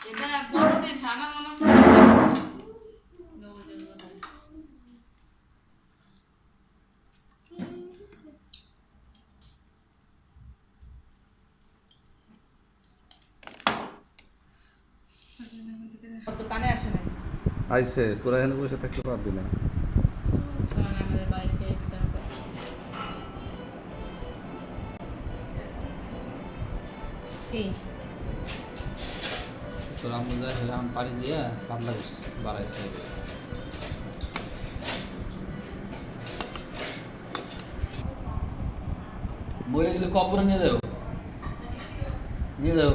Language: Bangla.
এটা বড়দের খানা মনে করে তো কানে আসে না আইসে তোরা এখানে বসে থাকতে পারবি না। আমাদের বাইরে যাই তোর আম্মু যা সেরকম পানি দিয়া পাতলা বাড়াইছে। মরে গেলে কবরে নিয়ে যাও, নিয়ে যাও।